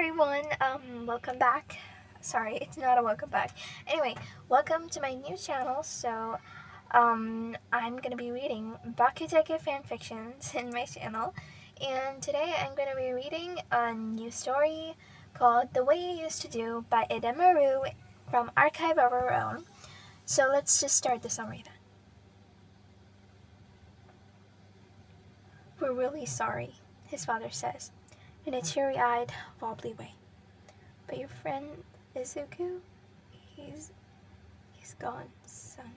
everyone, welcome back. Sorry, it's not a welcome back. Anyway, welcome to my new channel. So, I'm gonna be reading bakudeku fanfictions in my channel. And today I'm gonna be reading a new story called The Way You Used to Do by Edemaru from Archive of Our Own. So let's just start the summary then. "We're really sorry," his father says, in a teary-eyed, wobbly way. "But your friend, Izuku, he's gone, son."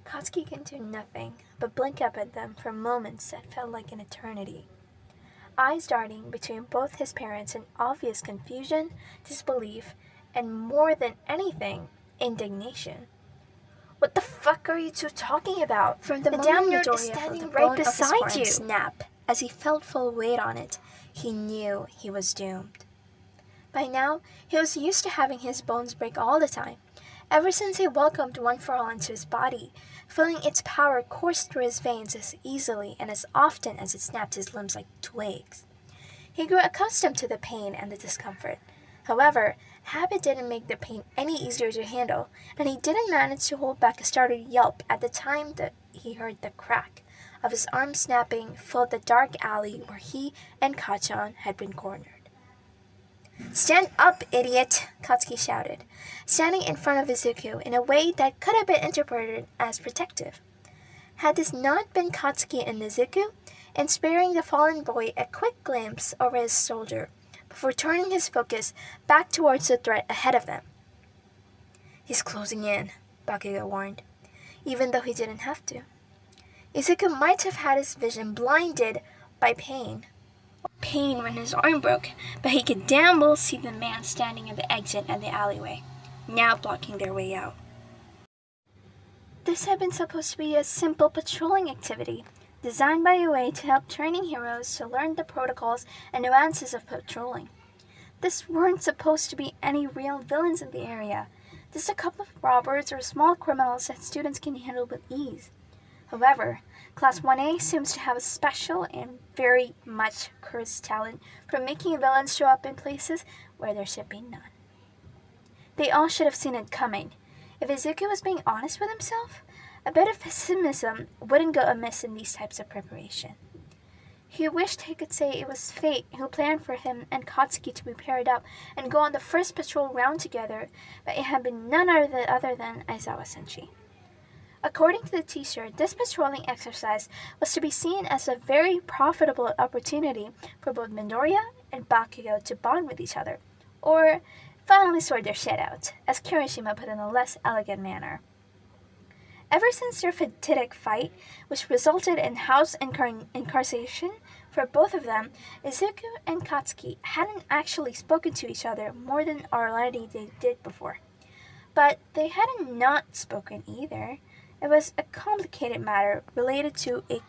Katsuki can do nothing but blink up at them for moments that felt like an eternity. Eyes darting between both his parents in obvious confusion, disbelief, and more than anything, indignation. "What the fuck are you two talking about? From the damn nerd is standing right beside you!" Snap. As he felt full weight on it, he knew he was doomed. By now, he was used to having his bones break all the time, ever since he welcomed One for All into his body, feeling its power course through his veins as easily and as often as it snapped his limbs like twigs. He grew accustomed to the pain and the discomfort. However, habit didn't make the pain any easier to handle, and he didn't manage to hold back a startled yelp at the time that he heard the crack of his arm snapping filled the dark alley where he and Kachan had been cornered. "Stand up, idiot!" Katsuki shouted, standing in front of Izuku in a way that could have been interpreted as protective. Had this not been Katsuki and Izuku, and sparing the fallen boy a quick glimpse over his shoulder before turning his focus back towards the threat ahead of them. "He's closing in," Bakugo warned, even though he didn't have to. Izuku might have had his vision blinded by pain when his arm broke, but he could damn well see the man standing at the exit of the alleyway, now blocking their way out. This had been supposed to be a simple patrolling activity, designed by a way to help training heroes to learn the protocols and nuances of patrolling. This weren't supposed to be any real villains in the area, just a couple of robbers or small criminals that students can handle with ease. However, Class 1A seems to have a special and very much cursed talent for making villains show up in places where there should be none. They all should have seen it coming. If Izuku was being honest with himself, a bit of pessimism wouldn't go amiss in these types of preparation. He wished he could say it was fate who planned for him and Katsuki to be paired up and go on the first patrol round together, but it had been none other than Aizawa-senshi. According to the teacher, this patrolling exercise was to be seen as a very profitable opportunity for both Midoriya and Bakugo to bond with each other, or finally sort their shit out, as Kirishima put in a less elegant manner. Ever since their fatidic fight, which resulted in house incarceration for both of them, Izuku and Katsuki hadn't actually spoken to each other more than already they did before. But they hadn't not spoken either. It was a complicated matter related to a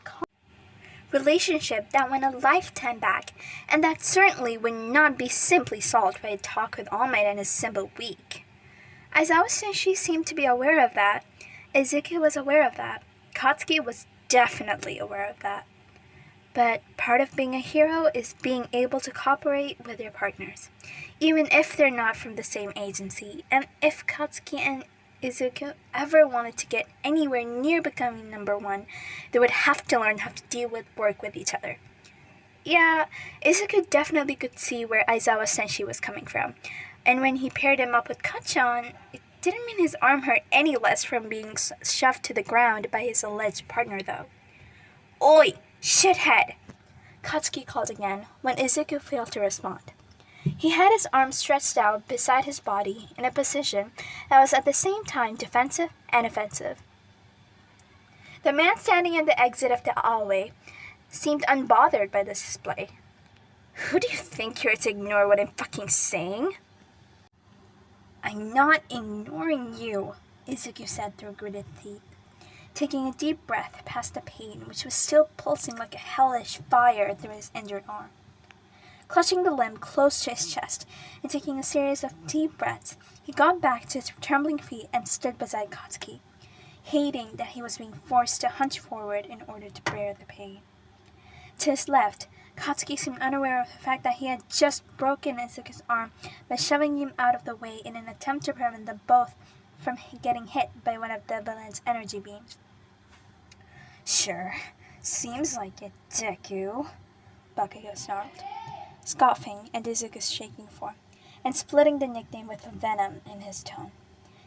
relationship that went a lifetime back, and that certainly would not be simply solved by a talk with All Might in a simple week. Aizawa-senshi seemed to be aware of that. Izuku was aware of that. Katsuki was definitely aware of that. But part of being a hero is being able to cooperate with your partners, even if they're not from the same agency, and if Katsuki and Izuku ever wanted to get anywhere near becoming number one, they would have to learn how to work with each other. Yeah, Izuku definitely could see where Aizawa-senshi was coming from, and when he paired him up with Kachan, it didn't mean his arm hurt any less from being shoved to the ground by his alleged partner, though. "Oi, shithead!" Katsuki called again, when Izuku failed to respond. He had his arms stretched out beside his body in a position that was at the same time defensive and offensive. The man standing at the exit of the alleyway seemed unbothered by this display. "Who do you think you're to ignore what I'm fucking saying?" "I'm not ignoring you," Izuku said through gritted teeth, taking a deep breath past the pain which was still pulsing like a hellish fire through his injured arm. Clutching the limb close to his chest and taking a series of deep breaths, he got back to his trembling feet and stood beside Katsuki, hating that he was being forced to hunch forward in order to bear the pain. To his left, Katsuki seemed unaware of the fact that he had just broken Izuku's arm by shoving him out of the way in an attempt to prevent them both from getting hit by one of the villain's energy beams. "Sure, seems like it, Deku," Bakugo snarled, scoffing at Izuku's shaking form, and splitting the nickname with venom in his tone.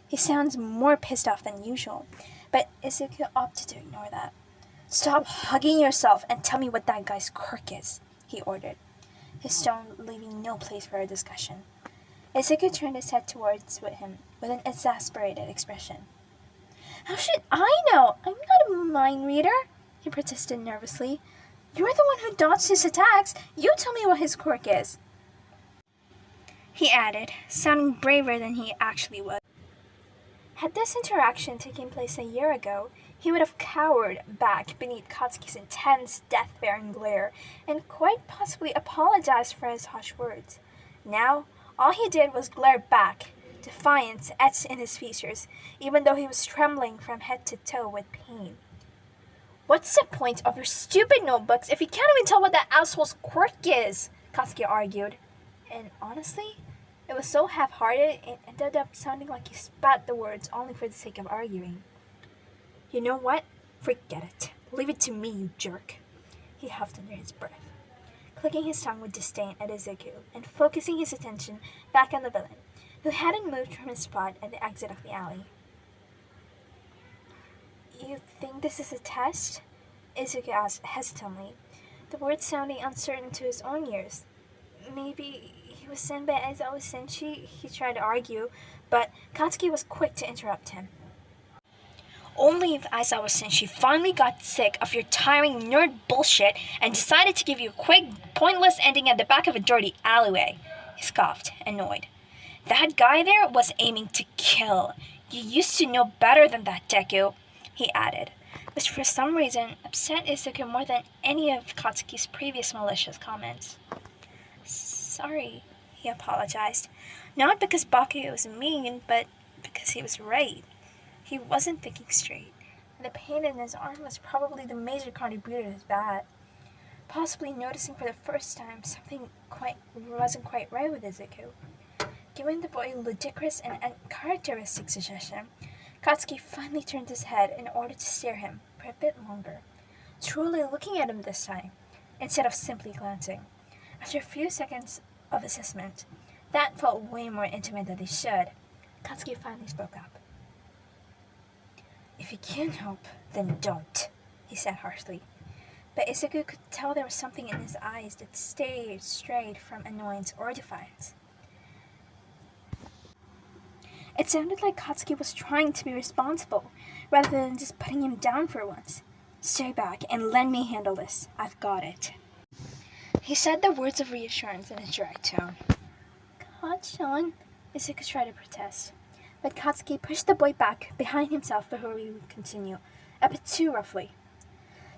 He sounds more pissed off than usual, but Izuku opted to ignore that. "Stop hugging yourself and tell me what that guy's quirk is," he ordered, his tone leaving no place for a discussion. Izuku turned his head towards him with an exasperated expression. "How should I know? I'm not a mind reader," he protested nervously. "You're the one who dodged his attacks. You tell me what his quirk is," he added, sounding braver than he actually was. Had this interaction taken place a year ago, he would have cowered back beneath Katsuki's intense, death-bearing glare and quite possibly apologized for his harsh words. Now, all he did was glare back, defiance etched in his features, even though he was trembling from head to toe with pain. "What's the point of your stupid notebooks if you can't even tell what that asshole's quirk is?" Katsuki argued. And honestly, it was so half-hearted, it ended up sounding like he spat the words only for the sake of arguing. "You know what? Forget it. Leave it to me, you jerk," he huffed under his breath, clicking his tongue with disdain at Izuku and focusing his attention back on the villain, who hadn't moved from his spot at the exit of the alley. "You think this is a test?" Izuku asked hesitantly, the words sounding uncertain to his own ears. "Maybe he was sent by Aizawa Senshi," he tried to argue, but Katsuki was quick to interrupt him. "Only if Aizawa Senshi finally got sick of your tiring nerd bullshit and decided to give you a quick, pointless ending at the back of a dirty alleyway," he scoffed, annoyed. "That guy there was aiming to kill. You used to know better than that, Deku," he added, which for some reason upset Izuku more than any of Katsuki's previous malicious comments. "Sorry," he apologized, not because Bakugo was mean, but because he was right. He wasn't thinking straight, and the pain in his arm was probably the major contributor to his bad. Possibly noticing for the first time something wasn't quite right with Izuku. Giving the boy ludicrous and uncharacteristic suggestion, Katsuki finally turned his head in order to stare him for a bit longer, truly looking at him this time, instead of simply glancing. After a few seconds of assessment, that felt way more intimate than they should, Katsuki finally spoke up. "If you can't help, then don't," he said harshly. But Izuku could tell there was something in his eyes that strayed from annoyance or defiance. It sounded like Katsuki was trying to be responsible, rather than just putting him down for once. "Stay back and let me handle this. I've got it." He said the words of reassurance in a dry tone. "Kachan," Izuku tried to protest, but Katsuki pushed the boy back behind himself before he would continue, a bit too roughly.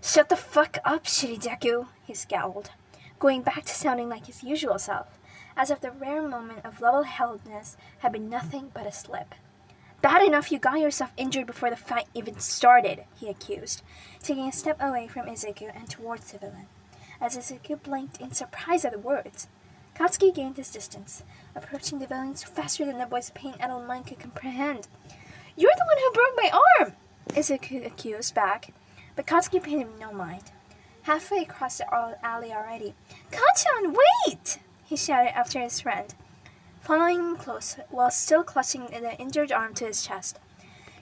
"Shut the fuck up, shitty Deku," he scowled, going back to sounding like his usual self, as if the rare moment of level-headedness had been nothing but a slip. "Bad enough you got yourself injured before the fight even started," he accused, taking a step away from Izuku and towards the villain. As Izuku blinked in surprise at the words, Katsuki gained his distance, approaching the villain faster than the boy's pain-addled mind could comprehend. "You're the one who broke my arm!" Izuku accused back, but Katsuki paid him no mind. Halfway across the alley already. "Kachan, wait!" he shouted after his friend, following him close while still clutching the injured arm to his chest.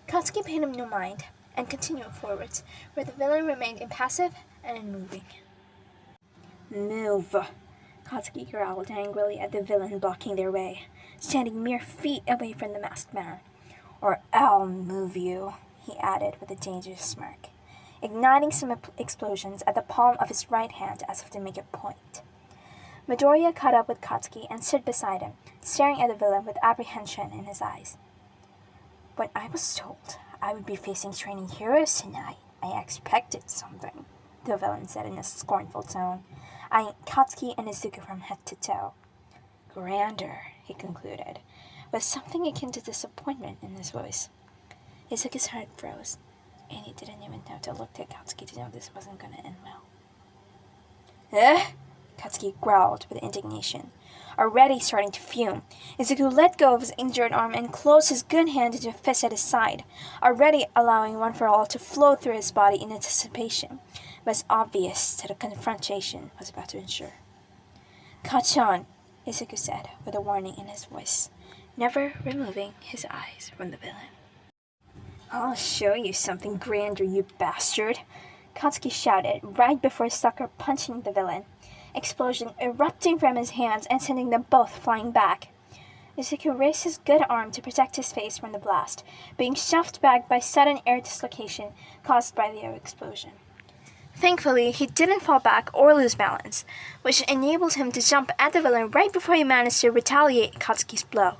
Katsuki paid him no mind and continued forwards, where the villain remained impassive and unmoving. "Move!" Katsuki growled angrily at the villain blocking their way, standing mere feet away from the masked man. "Or I'll move you," he added with a dangerous smirk, igniting some explosions at the palm of his right hand as if to make a point. Midoriya caught up with Katsuki and stood beside him, staring at the villain with apprehension in his eyes. "When I was told I would be facing training heroes tonight, I expected something," the villain said in a scornful tone, eyeing Katsuki and Izuku from head to toe. "Grander," he concluded, with something akin to disappointment in his voice. Izuku's heart froze, and he didn't even have to look at Katsuki to know this wasn't going to end well. "Eh?" Katsuki growled with indignation. Already starting to fume, Izuku let go of his injured arm and closed his good hand into a fist at his side, already allowing One for All to flow through his body in anticipation. It was obvious that a confrontation was about to ensue. "Kachan," Izuku said, with a warning in his voice, never removing his eyes from the villain. "I'll show you something grander, you bastard," Katsuki shouted right before sucker punching the villain, explosion erupting from his hands and sending them both flying back. Izuku raised his good arm to protect his face from the blast, being shoved back by sudden air dislocation caused by the explosion. Thankfully, he didn't fall back or lose balance, which enabled him to jump at the villain right before he managed to retaliate Katsuki's blow,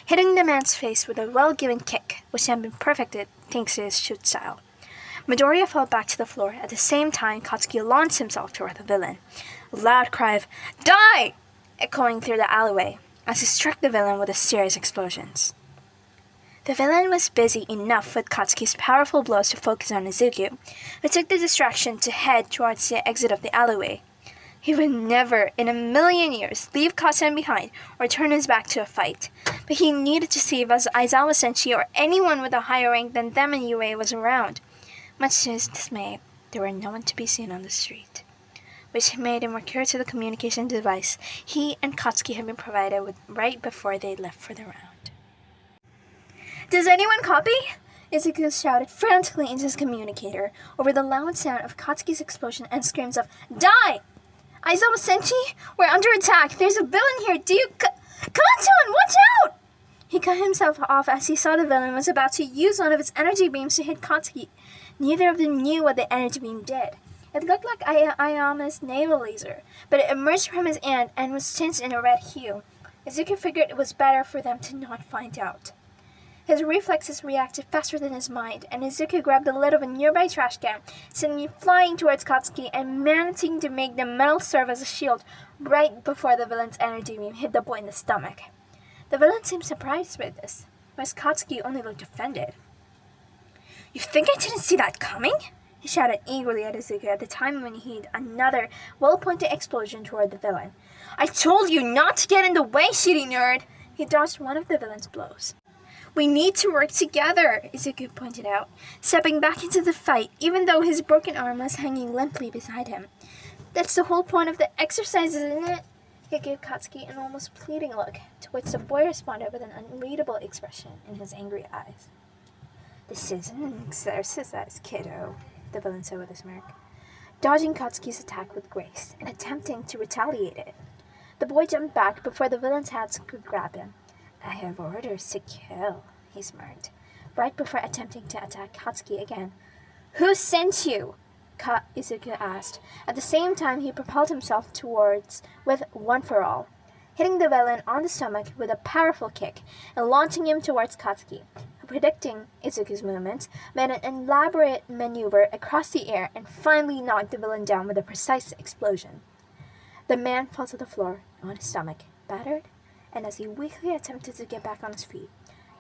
hitting the man's face with a well-given kick, which had been perfected thanks to his shoot style. Midoriya fell back to the floor at the same time Katsuki launched himself toward the villain. A loud cry of "Die!" echoing through the alleyway as he struck the villain with a series of explosions. The villain was busy enough with Katsuki's powerful blows to focus on Izuku, who took the distraction to head towards the exit of the alleyway. He would never in a million years leave Kachan behind or turn his back to a fight, but he needed to see if Aizawa Senshi or anyone with a higher rank than them in UA was around. Much to his dismay, there were no one to be seen on the street, which made him recur to the communication device he and Katsuki had been provided with right before they left for the round. "Does anyone copy?" Izuku shouted frantically into his communicator over the loud sound of Katsuki's explosion and screams of "Die! Aizawa Senshi, we're under attack! There's a villain here! Do you... Kachan, watch out!" He cut himself off as he saw the villain was about to use one of its energy beams to hit Katsuki. Neither of them knew what the energy beam did. It looked like Ayama's naval laser, but it emerged from his hand and was tinged in a red hue. Izuku figured it was better for them to not find out. His reflexes reacted faster than his mind, and Izuku grabbed the lid of a nearby trash can, sending it flying towards Katsuki and managing to make the metal serve as a shield right before the villain's energy beam hit the boy in the stomach. The villain seemed surprised by this, whereas Katsuki only looked offended. "You think I didn't see that coming?" he shouted eagerly at Izuku at the time when he hit another well-pointed explosion toward the villain. "I told you not to get in the way, shitty nerd!" He dodged one of the villain's blows. "We need to work together," Izuku pointed out, stepping back into the fight even though his broken arm was hanging limply beside him. "That's the whole point of the exercise, isn't it?" He gave Katsuki an almost pleading look, to which the boy responded with an unreadable expression in his angry eyes. "This isn't an exercise, kiddo," the villain said with a smirk, dodging Katsuki's attack with grace and attempting to retaliate it. The boy jumped back before the villain's hands could grab him. "I have orders to kill," he smirked, right before attempting to attack Katsuki again. "Who sent you?" Izuku asked. At the same time, he propelled himself towards with One for All, hitting the villain on the stomach with a powerful kick and launching him towards Katsuki, who, predicting Izuku's movements, made an elaborate maneuver across the air and finally knocked the villain down with a precise explosion. The man fell to the floor on his stomach, battered, and as he weakly attempted to get back on his feet,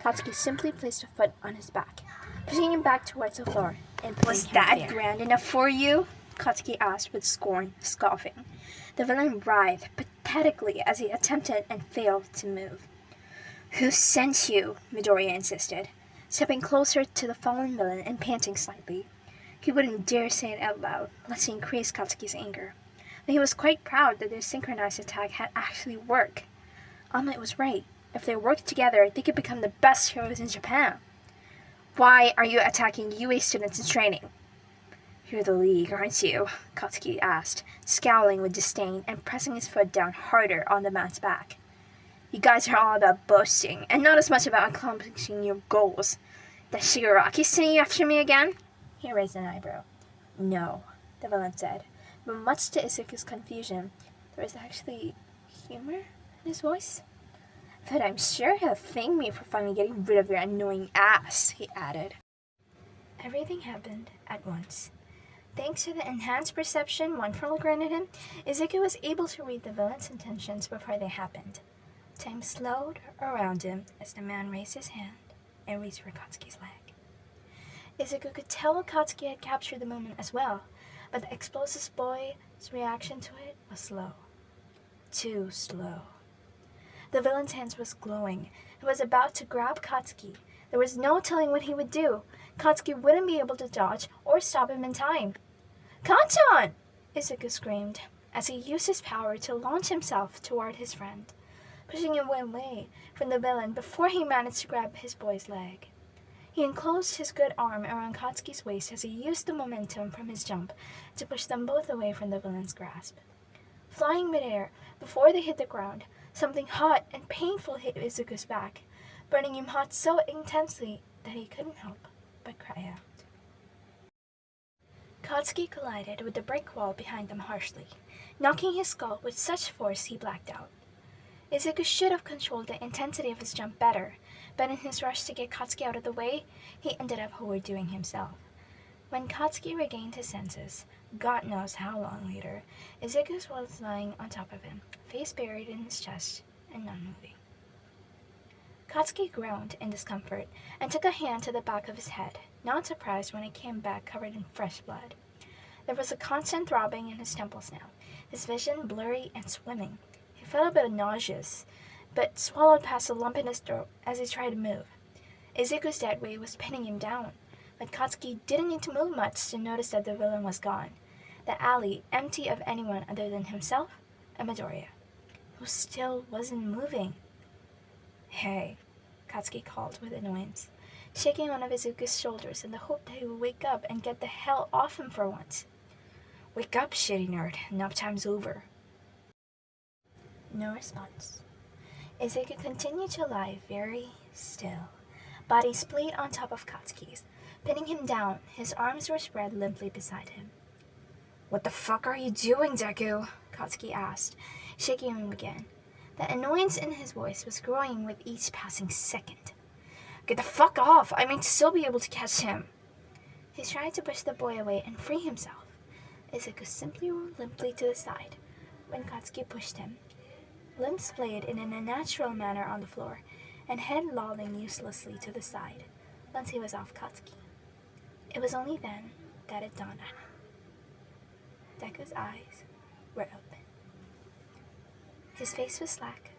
Katsuki simply placed a foot on his back, pushing him back towards the floor and "Was that grand enough for you?" Katsuki asked with scorn, scoffing. The villain writhed pathetically as he attempted and failed to move. "Who sent you?" Midoriya insisted, stepping closer to the fallen villain and panting slightly. He wouldn't dare say it out loud, lest he increase Katsuki's anger, but he was quite proud that their synchronized attack had actually worked. All Might was right. If they worked together, they could become the best heroes in Japan. "Why are you attacking UA students in training?" "You're the league, aren't you?" Katsuki asked, scowling with disdain and pressing his foot down harder on the man's back. "You guys are all about boasting, and not as much about accomplishing your goals. Does Shigaraki send you after me again?" He raised an eyebrow. "No," the villain said, but much to Izuku's confusion, there was actually humor in his voice. "But I'm sure he'll thank me for finally getting rid of your annoying ass," he added. Everything happened at once. Thanks to the enhanced perception One for All granted him, Izuku was able to read the villain's intentions before they happened. Time slowed around him as the man raised his hand and reached for Katsuki's leg. Izuku could tell Katsuki had captured the moment as well, but the explosive boy's reaction to it was slow. too slow. The villain's hands was glowing. He was about to grab Katsuki. There was no telling what he would do. Katsuki wouldn't be able to dodge or stop him in time. "Kanchan!" Izuku screamed as he used his power to launch himself toward his friend, pushing him away from the villain before he managed to grab his boy's leg. He enclosed his good arm around Katsuki's waist as he used the momentum from his jump to push them both away from the villain's grasp. Flying midair, before they hit the ground, something hot and painful hit Izuku's back, burning him hot so intensely that he couldn't help but cry out. Katsuki collided with the brick wall behind them harshly, knocking his skull with such force he blacked out. Izuku should have controlled the intensity of his jump better, but in his rush to get Katsuki out of the way, he ended up overdoing himself. When Katsuki regained his senses, God knows how long later, Izuku was lying on top of him, face buried in his chest and not moving. Katsuki groaned in discomfort and took a hand to the back of his head, not surprised when it came back covered in fresh blood. There was a constant throbbing in his temples now, his vision blurry and swimming. He felt a bit nauseous, but swallowed past a lump in his throat as he tried to move. Izuku's dead weight was pinning him down, but Katsuki didn't need to move much to notice that the villain was gone, the alley empty of anyone other than himself and Midoriya, who still wasn't moving. "Hey," Katsuki called with annoyance, shaking one of Izuku's shoulders in the hope that he would wake up and get the hell off him for once. "Wake up, shitty nerd. Nap time's over." No response. Izuku continued to lie very still, body splayed on top of Katsuki's, pinning him down. His arms were spread limply beside him. "What the fuck are you doing, Deku?" Katsuki asked, shaking him again. The annoyance in his voice was growing with each passing second. "Get the fuck off! I mean to still be able to catch him!" He tried to push the boy away and free himself. Izuku simply rolled limply to the side when Katsuki pushed him. Limbs splayed in an unnatural manner on the floor, and head lolling uselessly to the side once he was off Katsuki. It was only then that it dawned on him. Deku's eyes were open. His face was slack,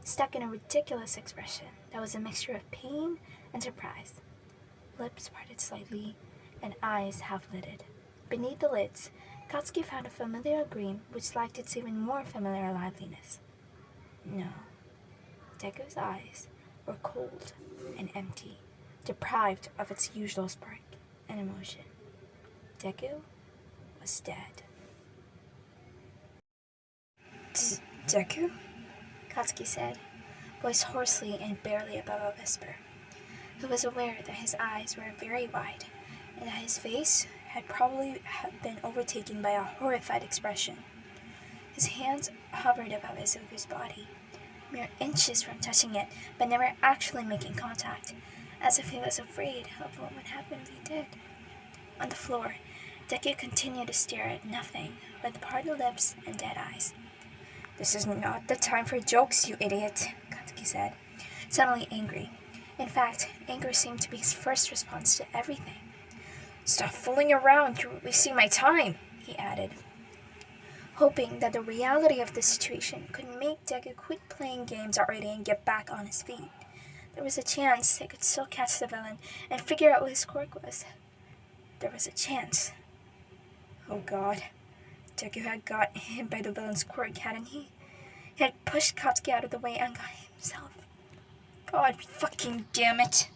stuck in a ridiculous expression that was a mixture of pain and surprise. Lips parted slightly, and eyes half-lidded. Beneath the lids, Katsuki found a familiar gleam which lacked its even more familiar liveliness. No, Deku's eyes were cold and empty, deprived of its usual spark and emotion. Deku was dead. "Deku?" Katsuki said, voice hoarsely and barely above a whisper. He was aware that his eyes were very wide, and that his face had probably been overtaken by a horrified expression. His hands hovered above Izuku's body, mere inches from touching it, but never actually making contact, as if he was afraid of what would happen if he did. On the floor, Deku continued to stare at nothing with parted lips and dead eyes. "This is not the time for jokes, you idiot," Katsuki said, suddenly angry. In fact, anger seemed to be his first response to everything. "Stop fooling around, you're wasting my time," he added, hoping that the reality of the situation could make Deku quit playing games already and get back on his feet. There was a chance they could still catch the villain and figure out what his quirk was. There was a chance. Oh god. Deku had got hit by the villain's quirk, hadn't he? He had pushed Katsuki out of the way and got himself. God fucking damn it.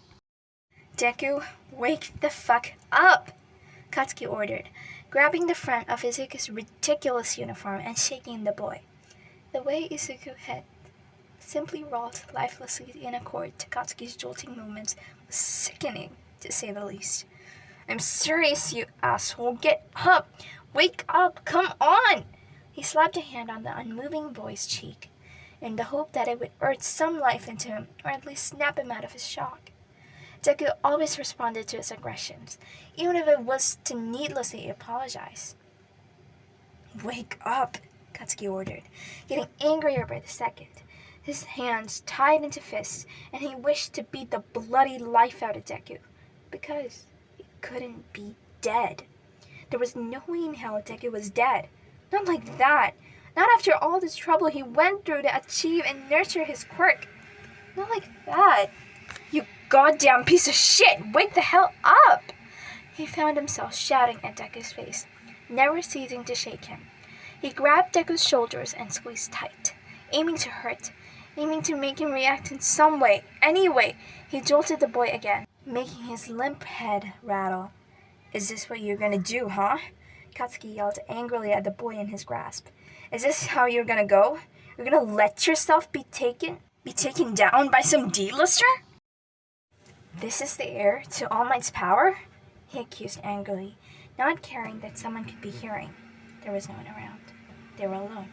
"Deku, wake the fuck up!" Katsuki ordered, grabbing the front of Izuku's ridiculous uniform and shaking the boy. The way Izuku had simply rolled lifelessly in accord to Katsuki's jolting movements was sickening, to say the least. "I'm serious, you asshole. Get up! Wake up! Come on!" He slapped a hand on the unmoving boy's cheek, in the hope that it would urge some life into him, or at least snap him out of his shock. Deku always responded to his aggressions, even if it was to needlessly apologize. "Wake up," Katsuki ordered, getting angrier by the second. His hands tied into fists, and he wished to beat the bloody life out of Deku, because he couldn't be dead. There was no way in hell Deku was dead. Not like that. Not after all this trouble he went through to achieve and nurture his quirk. Not like that. You goddamn piece of shit! Wake the hell up! He found himself shouting at Deku's face, never ceasing to shake him. He grabbed Deku's shoulders and squeezed tight, aiming to hurt, aiming to make him react in some way. Anyway, he jolted the boy again, making his limp head rattle. Is this what you're gonna do, huh? Katsuki yelled angrily at the boy in his grasp. Is this how you're gonna go? You're gonna let yourself be taken down by some D-lister? This is the heir to All Might's power? He accused angrily, not caring that someone could be hearing. There was no one around. They were alone.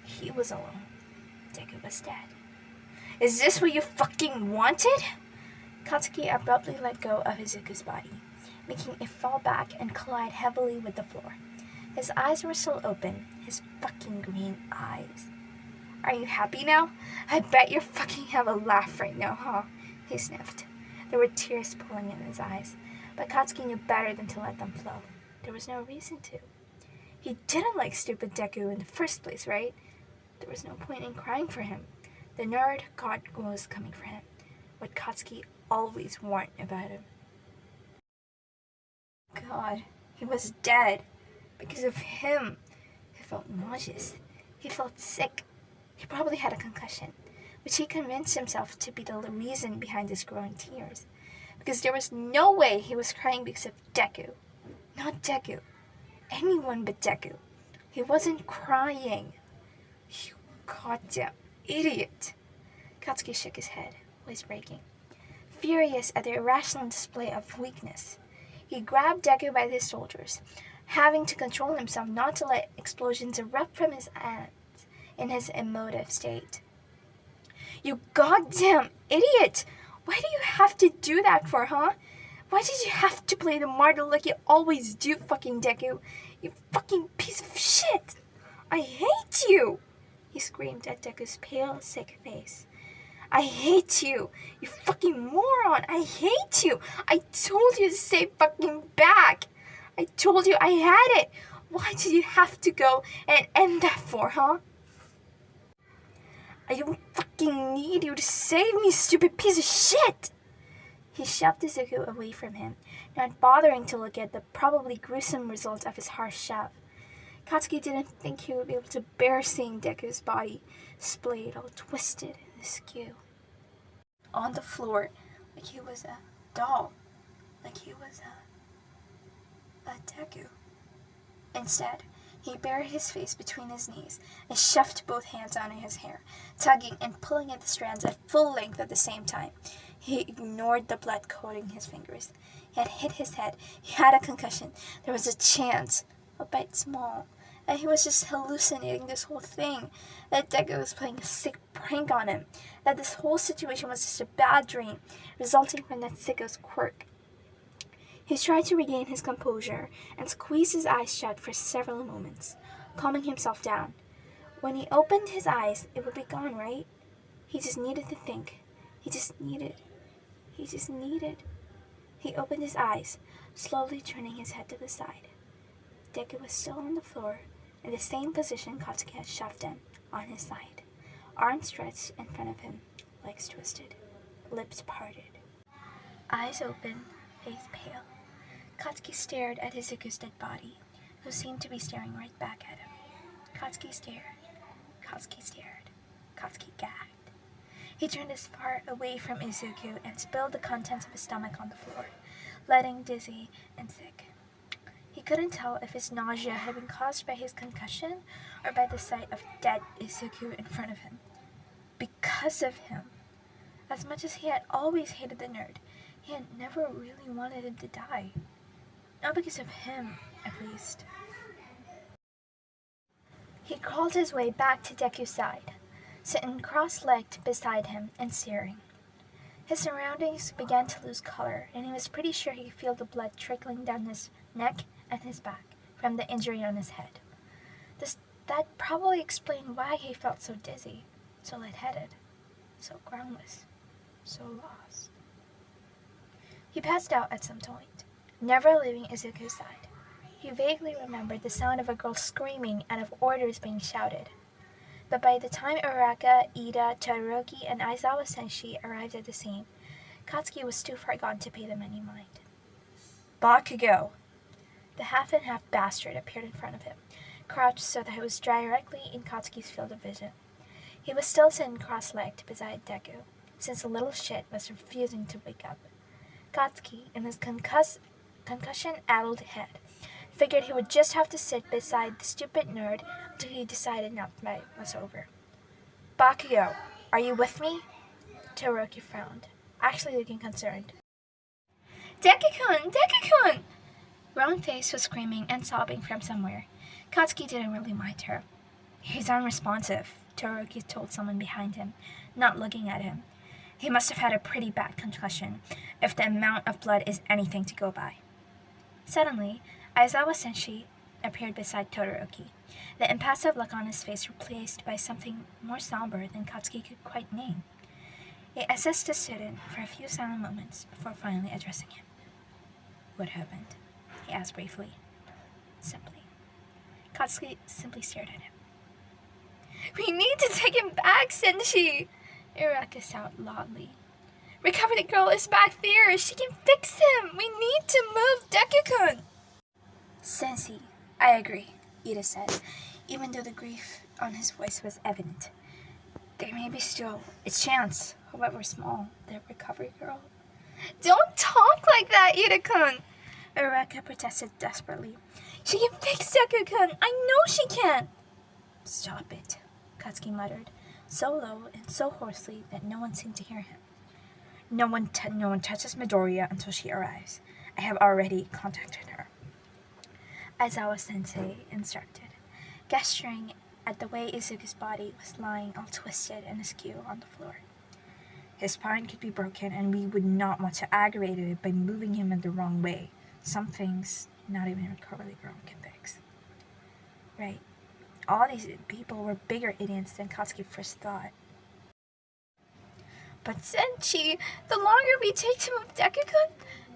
He was alone. Deku was dead. Is this what you fucking wanted? Katsuki abruptly let go of Izuku's body, making it fall back and collide heavily with the floor. His eyes were still open, his fucking green eyes. Are you happy now? I bet you're fucking have a laugh right now, huh? He sniffed. There were tears pooling in his eyes, but Katsuki knew better than to let them flow. There was no reason to. He didn't like stupid Deku in the first place, right? There was no point in crying for him. The nerd god was coming for him, what Katsuki always warned about him. God, he was dead. Because of him. He felt nauseous. He felt sick. He probably had a concussion, which he convinced himself to be the reason behind his growing tears. Because there was no way he was crying because of Deku. Not Deku. Anyone but Deku. He wasn't crying. You goddamn idiot. Katsuki shook his head, voice breaking, furious at the irrational display of weakness. He grabbed Deku by his shoulders, having to control himself not to let explosions erupt from his hands in his emotive state. You goddamn idiot! Why do you have to do that for, huh? Why did you have to play the martyr like you always do, fucking Deku? You fucking piece of shit! I hate you! He screamed at Deku's pale, sick face. I hate you! You fucking moron! I hate you! I told you to stay fucking back! I told you I had it! Why did you have to go and end that for, huh? I don't fucking need you to save me, stupid piece of shit! He shoved Izuku away from him, not bothering to look at the probably gruesome result of his harsh shove. Katsuki didn't think he would be able to bear seeing Deku's body splayed, all twisted and askew. On the floor, like he was a doll, like he was a Deku. Instead, he buried his face between his knees and shoved both hands under his hair, tugging and pulling at the strands at full length at the same time. He ignored the blood coating his fingers. He had hit his head. He had a concussion. There was a chance, albeit small, that he was just hallucinating this whole thing, that Deku was playing a sick prank on him, that this whole situation was just a bad dream, resulting from that sicko's quirk. He tried to regain his composure and squeezed his eyes shut for several moments, calming himself down. When he opened his eyes, it would be gone, right? He just needed to think. He just needed. He opened his eyes, slowly turning his head to the side. Deku was still on the floor, in the same position Katsuki had shoved him, on his side, arms stretched in front of him, legs twisted, lips parted. Eyes open, face pale. Katsuki stared at Izuku's dead body, who seemed to be staring right back at him. Katsuki stared. Katsuki gagged. He turned as far away from Izuku and spilled the contents of his stomach on the floor, letting dizzy and sick. He couldn't tell if his nausea had been caused by his concussion or by the sight of dead Izuku in front of him. Because of him. As much as he had always hated the nerd, he had never really wanted him to die. Not because of him, at least. He crawled his way back to Deku's side, sitting cross-legged beside him and staring. His surroundings began to lose color, and he was pretty sure he could feel the blood trickling down his neck and his back from the injury on his head. That probably explained why he felt so dizzy, so lightheaded, so groundless, so lost. He passed out at some point, never leaving Izuku's side. He vaguely remembered the sound of a girl screaming and of orders being shouted. But by the time Uraka, Ida, Todoroki, and Aizawa Senshi arrived at the scene, Katsuki was too far gone to pay them any mind. Bakugo! The half-and-half bastard appeared in front of him, crouched so that he was directly in Katsuki's field of vision. He was still sitting cross-legged beside Deku, since the little shit was refusing to wake up. Katsuki, in his concussion-addled head, figured he would just have to sit beside the stupid nerd until he decided not fight was over. Bakugo, are you with me? Todoroki frowned, actually looking concerned. Deku-kun! Deku-kun! Round-Face was screaming and sobbing from somewhere. Katsuki didn't really mind her. He's unresponsive, Todoroki told someone behind him, not looking at him. He must have had a pretty bad concussion, if the amount of blood is anything to go by. Suddenly, Aizawa Senshi appeared beside Todoroki, the impassive look on his face replaced by something more somber than Katsuki could quite name. He assessed the student for a few silent moments before finally addressing him. What happened? He asked briefly. Simply. Katsuki simply stared at him. We need to take him back, Senshi! Uraka shouted loudly. Recover the girl is back there! She can fix him! We need to move Deku-kun! Sensei, I agree, Ida said, even though the grief on his voice was evident. There may be still a chance, however small, the recovery girl. Don't talk like that, Ida-kun! Uraka protested desperately. She can fix Deku-kun! I know she can! Stop it, Katsuki muttered, so low and so hoarsely that no one seemed to hear him. No one touches Midoriya until she arrives. I have already contacted her. Aizawa-sensei instructed, gesturing at the way Izuku's body was lying all twisted and askew on the floor. His spine could be broken, and we would not want to aggravate it by moving him in the wrong way. Some things not even a recovery girl can fix. Right. All these people were bigger idiots than Katsuki first thought. But Senshi, the longer we take to move Deku-kun...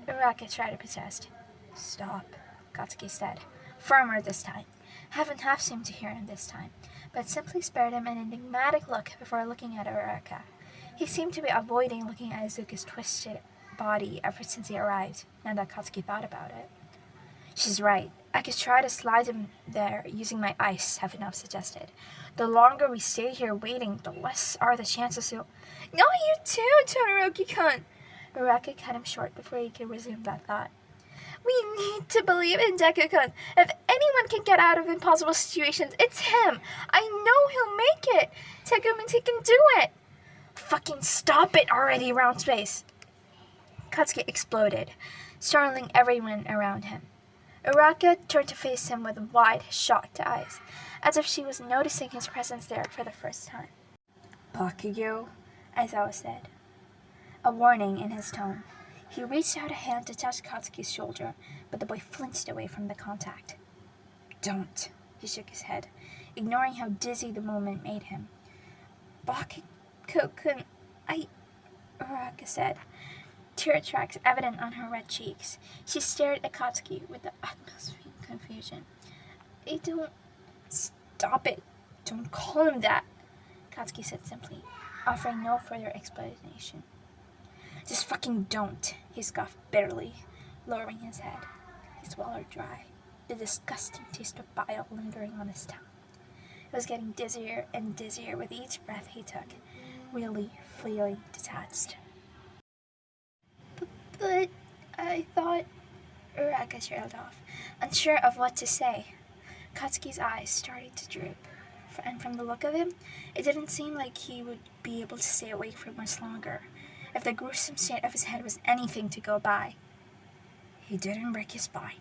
Uraka tried to protest. Stop, Katsuki said, firmer this time. Haven't half seemed to hear him this time, but simply spared him an enigmatic look before looking at Uraka. He seemed to be avoiding looking at Izuku's twisted body ever since he arrived, now that Katsuki thought about it. She's right. I could try to slide him there using my ice, Havenov suggested. The longer we stay here waiting, the less are the chances he'll... Not you too, Todoroki-kun! Uraka cut him short before he could resume that thought. We need to believe in Deku-kun. If anyone can get out of impossible situations, it's him. I know he'll make it. Teguminti can do it. Fucking stop it already, Round-Face! Katsuki exploded, startling everyone around him. Uraka turned to face him with wide, shocked eyes, as if she was noticing his presence there for the first time. Bakugo, Aizawa said, a warning in his tone. He reached out a hand to touch Katsuki's shoulder, but the boy flinched away from the contact. Don't, he shook his head, ignoring how dizzy the moment made him. Bakugo-kun, Uraka said, tear tracks evident on her red cheeks. She stared at Katsuki with the utmost confusion. I don't... Stop it. Don't call him that, Katsuki said simply, offering no further explanation. Just fucking don't, he scoffed bitterly, lowering his head. He swallowed dry, the disgusting taste of bile lingering on his tongue. It was getting dizzier and dizzier with each breath he took, really feeling detached. But I thought... Uraka trailed off, unsure of what to say. Katsuki's eyes started to droop, and from the look of him, it didn't seem like he would be able to stay awake for much longer, if the gruesome state of his head was anything to go by. He didn't break his spine,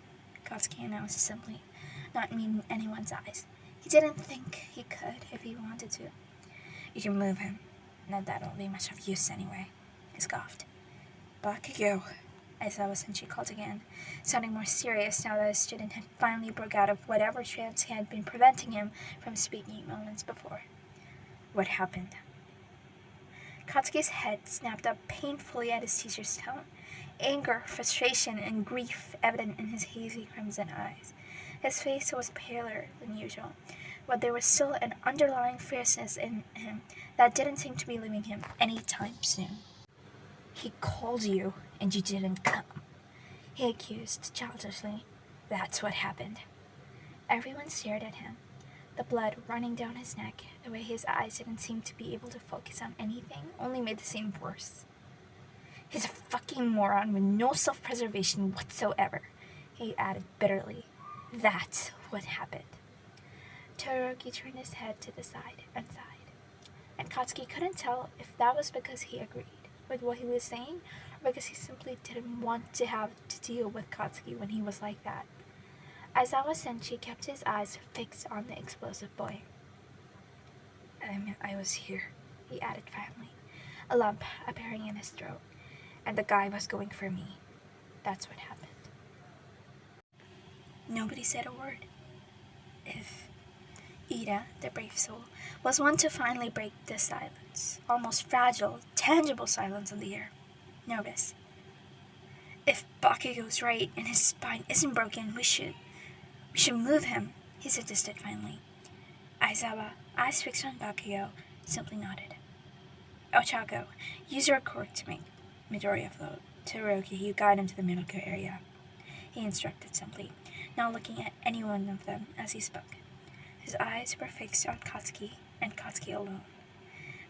Katsuki announced simply, not meeting anyone's eyes. He didn't think he could if he wanted to. You can move him. Not that it'll be much of use anyway, he scoffed. Bakugo, Aizawa Senshi called again, sounding more serious now that the student had finally broke out of whatever trance had been preventing him from speaking moments before. What happened? Katsuki's head snapped up painfully at his teacher's tone, anger, frustration, and grief evident in his hazy crimson eyes. His face was paler than usual, but there was still an underlying fierceness in him that didn't seem to be leaving him any time soon. "He called you, and you didn't come," he accused childishly. "That's what happened." Everyone stared at him, the blood running down his neck. The way his eyes didn't seem to be able to focus on anything only made the scene worse. "He's a fucking moron with no self-preservation whatsoever," he added bitterly. "That's what happened." Todoroki turned his head to the side and sighed, and Katsuki couldn't tell if that was because he agreed with what he was saying or because he simply didn't want to have to deal with Katsuki when he was like that. Aizawa Senshi kept his eyes fixed on the explosive boy. I was here," he added finally, a lump appearing in his throat, "and the guy was going for me. That's what happened." Nobody said a word. If Ida, the brave soul, was one to finally break the silence, almost fragile, tangible silence in the air. Nervous. "If Bakugo's right and his spine isn't broken, we should move him," he suggested finally. Aizawa, eyes fixed on Bakugo, simply nodded. "Ochako, use your quirk to make Midoriya float. Todoroki, you guide him to the middle area," he instructed simply, not looking at any one of them as he spoke. His eyes were fixed on Katsuki, and Katsuki alone.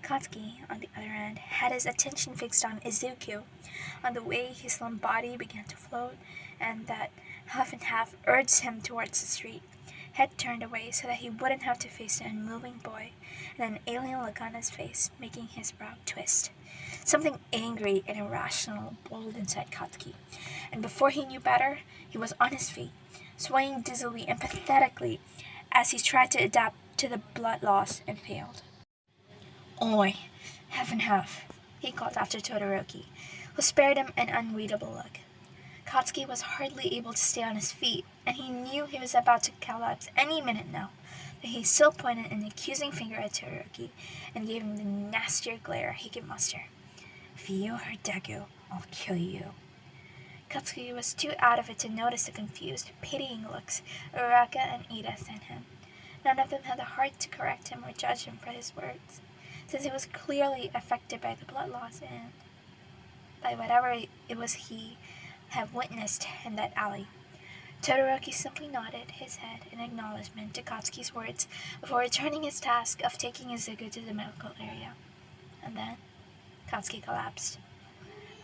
Katsuki, on the other hand, had his attention fixed on Izuku, on the way his slumped body began to float, and that half and half urged him towards the street, head turned away so that he wouldn't have to face the unmoving boy, and an alien look on his face, making his brow twist. Something angry and irrational boiled inside Katsuki, and before he knew better, he was on his feet, swaying dizzily and pathetically as he tried to adapt to the blood loss and failed. "Oi, half and half," he called after Todoroki, who spared him an unreadable look. Katsuki was hardly able to stay on his feet, and he knew he was about to collapse any minute now, but he still pointed an accusing finger at Todoroki and gave him the nastier glare he could muster. "If you hurt Deku, I'll kill you." Katsuki was too out of it to notice the confused, pitying looks Uraraka and Ida sent him. None of them had the heart to correct him or judge him for his words, since he was clearly affected by the blood loss and by whatever it was he had witnessed in that alley. Todoroki simply nodded his head in acknowledgement to Katsuki's words before returning his task of taking Izuku to the medical area. And then Katsuki collapsed.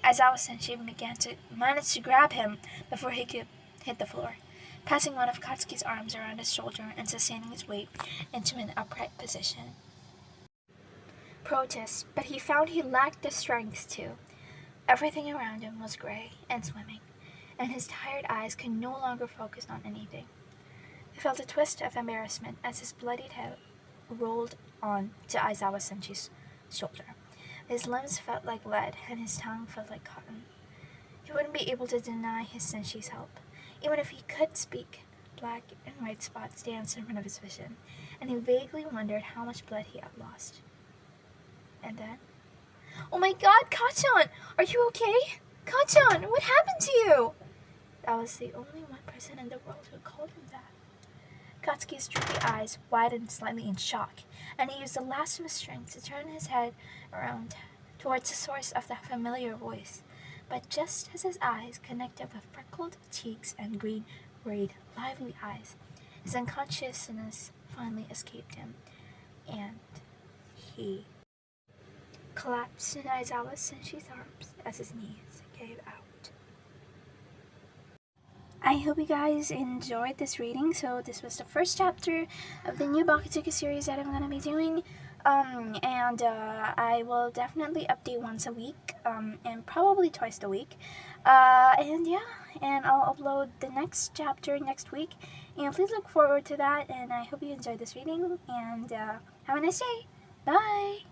Aizawa Senshi managed to grab him before he could hit the floor, passing one of Katsuki's arms around his shoulder and sustaining his weight into an upright position. Protest, but he found he lacked the strength to. Everything around him was gray and swimming, and his tired eyes could no longer focus on anything. He felt a twist of embarrassment as his bloodied head rolled on to Aizawa Senshi's shoulder. His limbs felt like lead, and his tongue felt like cotton. He wouldn't be able to deny his Senshi's help. Even if he could speak, black and white spots danced in front of his vision, and he vaguely wondered how much blood he had lost. And then, "Oh my god, Kachan! Are you okay? Kachan, what happened to you?" That was the only one person in the world who called him that. Katsuki's droopy eyes widened slightly in shock, and he used the last of his strength to turn his head around towards the source of that familiar voice. But just as his eyes connected with freckled cheeks and green, worried, lively eyes, his unconsciousness finally escaped him, and he collapsed in Aizawa Senshi's arms as his knees gave out. I hope you guys enjoyed this reading. So this was the first chapter of the new bakudeku series that I'm going to be doing. I will definitely update once a week, and probably twice a week. And I'll upload the next chapter next week. And please look forward to that, and I hope you enjoyed this reading, and have a nice day. Bye!